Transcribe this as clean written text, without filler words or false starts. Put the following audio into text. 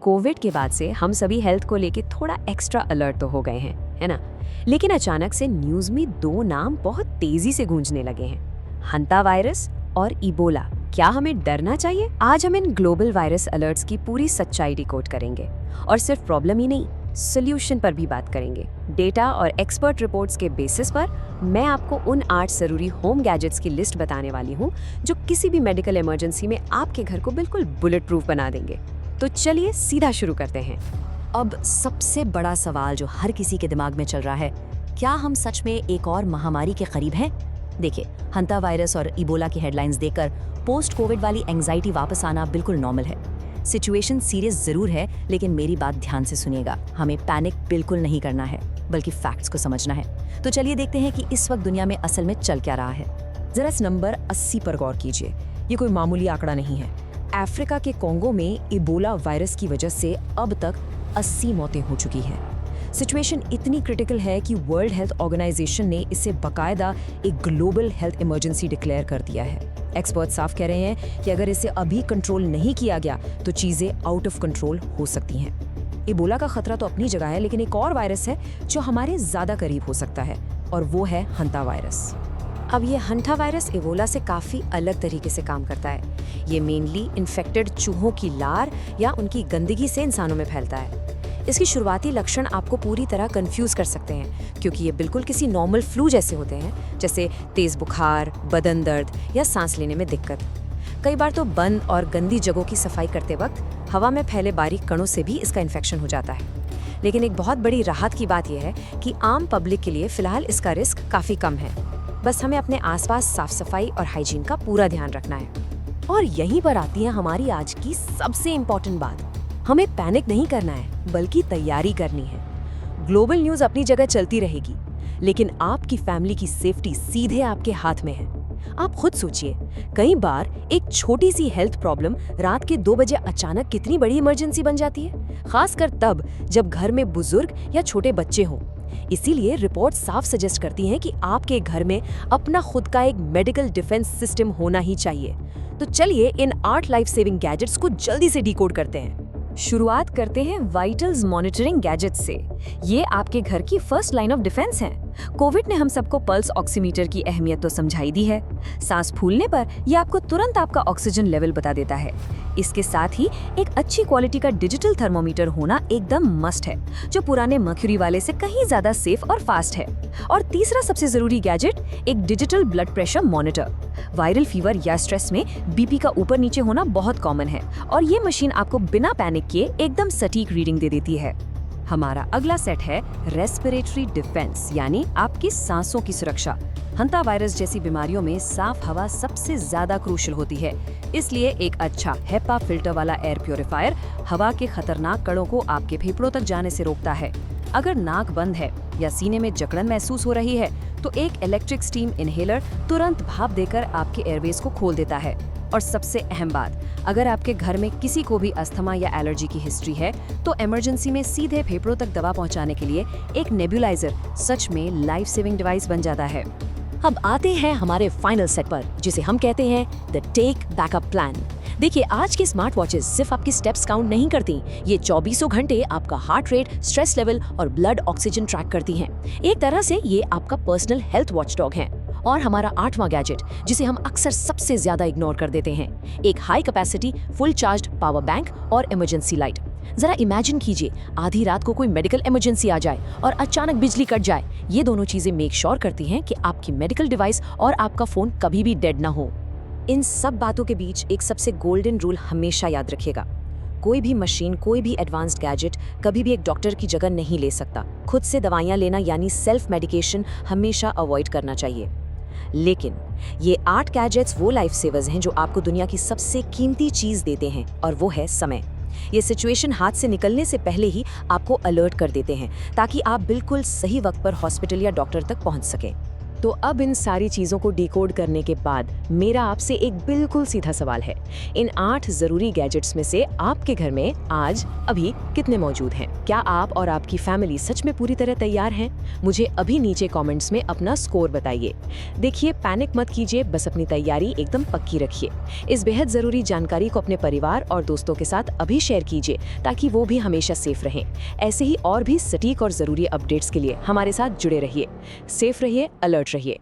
Covid के बाद से हम सभी हेल्थ को लेके थोड़ा एक्स्ट्रा अलर्ट तो हो गए हैं, है ना? लेकिन अचानक से न्यूज़ में दो नाम बहुत तेजी से गूंजने लगे हैं, हंता वायरस और इबोला। क्या हमें डरना चाहिए? आज हम इन ग्लोबल वायरस अलर्ट्स की पूरी सच्चाई डिकोड करेंगे और सिर्फ प्रॉब्लम ही नहीं, सोल्यूशन पर भी बात करेंगे। डेटा और एक्सपर्ट रिपोर्ट्स के बेसिस पर मैं आपको उन 8 जरूरी होम गैजेट्स की लिस्ट बताने वाली हूँ जो किसी भी मेडिकल इमरजेंसी में आपके घर को बिल्कुल बुलेट प्रूफ बना देंगे। तो चलिए सीधा शुरू करते हैं। अब सबसे बड़ा सवाल जो हर किसी के दिमाग में चल रहा है, क्या हम सच में एक और महामारी के करीब हैं? देखिए, हंता वायरस और इबोला की हेडलाइंस देखकर पोस्ट कोविड वाली एंजाइटी वापस आना बिल्कुल नॉर्मल है। सिचुएशन सीरियस जरूर है, लेकिन मेरी बात ध्यान से सुनिएगा। हमें पैनिक बिल्कुल नहीं करना है, बल्कि फैक्ट्स को समझना है। तो चलिए देखते हैं कि इस वक्त दुनिया में असल में चल क्या रहा है। जरा इस नंबर 80 पर गौर कीजिए। ये कोई मामूली आंकड़ा नहीं है। अफ्रीका के कोंगो में इबोला वायरस की वजह से अब तक 80 मौतें हो चुकी हैं। सिचुएशन इतनी क्रिटिकल है कि वर्ल्ड हेल्थ ऑर्गेनाइजेशन ने इसे बाकायदा एक ग्लोबल हेल्थ इमरजेंसी डिक्लेयर कर दिया है। एक्सपर्ट साफ कह रहे हैं कि अगर इसे अभी कंट्रोल नहीं किया गया तो चीजें आउट ऑफ कंट्रोल हो सकती हैं। इबोला का खतरा तो अपनी जगह है, लेकिन एक और वायरस है जो हमारे ज्यादा करीब हो सकता है, और वो है हंता वायरस। अब ये हंटा वायरस इबोला से काफ़ी अलग तरीके से काम करता है। ये मेनली इन्फेक्टेड चूहों की लार या उनकी गंदगी से इंसानों में फैलता है। इसकी शुरुआती लक्षण आपको पूरी तरह कंफ्यूज कर सकते हैं, क्योंकि ये बिल्कुल किसी नॉर्मल फ्लू जैसे होते हैं, जैसे तेज बुखार, बदन दर्द या सांस लेने में दिक्कत। कई बार तो बंद और गंदी जगहों की सफाई करते वक्त हवा में फैले बारीक कणों से भी इसका इन्फेक्शन हो जाता है। लेकिन एक बहुत बड़ी राहत की बात यह है कि आम पब्लिक के लिए फिलहाल इसका रिस्क काफ़ी कम है। बस हमें अपने आसपास साफ सफाई और हाइजीन का पूरा ध्यान रखना है। और यहीं पर आती है हमारी आज की सबसे इम्पोर्टेंट बात। हमें पैनिक नहीं करना है, बल्कि तैयारी करनी है। ग्लोबल न्यूज़ अपनी जगह चलती रहेगी, लेकिन आपकी फैमिली की सेफ्टी सीधे आपके हाथ में है। आप खुद सोचिए, कई बार एक छोटी सी हेल्थ प्रॉब्लम रात के 2 बजे अचानक कितनी बड़ी इमरजेंसी बन जाती है, खासकर तब जब घर में बुजुर्ग या छोटे बच्चे हों। इसीलिए रिपोर्ट साफ सजेस्ट करती हैं कि आपके घर में अपना खुद का एक मेडिकल डिफेंस सिस्टम होना ही चाहिए। तो चलिए इन 8 लाइफ सेविंग गैजेट्स को जल्दी से डिकोड करते हैं। शुरुआत करते हैं वाइटल्स मॉनिटरिंग गैजेट से। ये आपके घर की फर्स्ट लाइन ऑफ डिफेंस है। कोविड ने हम सबको पल्स ऑक्सीमीटर की अहमियत तो समझाई दी है। सांस फूलने पर यह आपको तुरंत आपका ऑक्सीजन लेवल बता देता है। इसके साथ ही एक अच्छी क्वालिटी का डिजिटल थर्मोमीटर होना एकदम मस्ट है, जो पुराने मर्क्यूरी वाले से कहीं ज्यादा सेफ और फास्ट है। और तीसरा सबसे जरूरी गैजेट, एक digital blood pressure monitor. Viral fever या स्ट्रेस में बीपी का ऊपर नीचे होना बहुत कॉमन है, और ये मशीन आपको बिना पैनिक किए एकदम सटीक रीडिंग दे देती है। हमारा अगला सेट है रेस्पिरेटरी डिफेंस, यानी आपकी सांसों की सुरक्षा। हंता वायरस जैसी बीमारियों में साफ हवा सबसे ज्यादा क्रूशियल होती है, इसलिए एक अच्छा हेपा फिल्टर वाला एयर प्योरीफायर हवा के खतरनाक कणों को आपके फेफड़ों तक जाने से रोकता है। अगर नाक बंद है या सीने में जकड़न महसूस हो रही है, तो एक इलेक्ट्रिक स्टीम इनहेलर तुरंत भाप देकर आपके एयरवेज को खोल देता है। और सबसे अहम बात, अगर आपके घर में किसी को भी अस्थमा या एलर्जी की हिस्ट्री है, तो इमरजेंसी में सीधे फेफड़ों तक दवा पहुंचाने के लिए एक नेबुलाइजर सच में लाइफ सेविंग डिवाइस बन जाता है। अब आते हैं हमारे फाइनल सेट पर, जिसे हम कहते हैं द टेक बैकअप प्लान। देखिए, आज के स्मार्ट वॉचेस सिर्फ आपकी स्टेप्स काउंट नहीं करती, ये 24 घंटे आपका हार्ट रेट, स्ट्रेस लेवल और ब्लड ऑक्सीजन ट्रैक करती हैं। एक तरह से ये आपका पर्सनल हेल्थ वॉचडॉग है। और हमारा 8वां गैजेट, जिसे हम अक्सर सबसे ज्यादा इग्नोर कर देते हैं, एक high capacity full charged power bank और इमरजेंसी लाइट। जरा इमेजिन कीजिए, आधी रात को कोई मेडिकल इमरजेंसी आ जाए और अचानक बिजली कट जाए। ये दोनों चीजें मेक श्योर करती हैं कि आपकी मेडिकल डिवाइस और आपका फोन कभी भी डेड ना हो। इन सब बातों के बीच एक सबसे गोल्डन रूल हमेशा याद रखिएगा, कोई भी मशीन, कोई भी एडवांस्ड गैजेट कभी भी एक डॉक्टर की जगह नहीं ले सकता। खुद से दवाइयां लेना यानी सेल्फ मेडिकेशन हमेशा अवॉइड करना चाहिए। लेकिन ये 8 गैजेट्स वो लाइफ सेवर्स हैं जो आपको दुनिया की सबसे कीमती चीज देते हैं, और वो है समय। ये सिचुएशन हाथ से निकलने से पहले ही आपको अलर्ट कर देते हैं, ताकि आप बिल्कुल सही वक्त पर हॉस्पिटल या डॉक्टर तक पहुंच सकें। तो अब इन सारी चीज़ों को डिकोड करने के बाद मेरा आपसे एक बिल्कुल सीधा सवाल है, इन 8 ज़रूरी गैजेट्स में से आपके घर में आज अभी कितने मौजूद हैं? क्या आप और आपकी फैमिली सच में पूरी तरह तैयार हैं? मुझे अभी नीचे कमेंट्स में अपना स्कोर बताइए। देखिए, पैनिक मत कीजिए, बस अपनी तैयारी एकदम पक्की रखिए। इस बेहद ज़रूरी जानकारी को अपने परिवार और दोस्तों के साथ अभी शेयर कीजिए ताकि वो भी हमेशा सेफ रहें। ऐसे ही और भी सटीक और ज़रूरी अपडेट्स के लिए हमारे साथ जुड़े रहिए। सेफ रहिए, अलर्ट रहिए।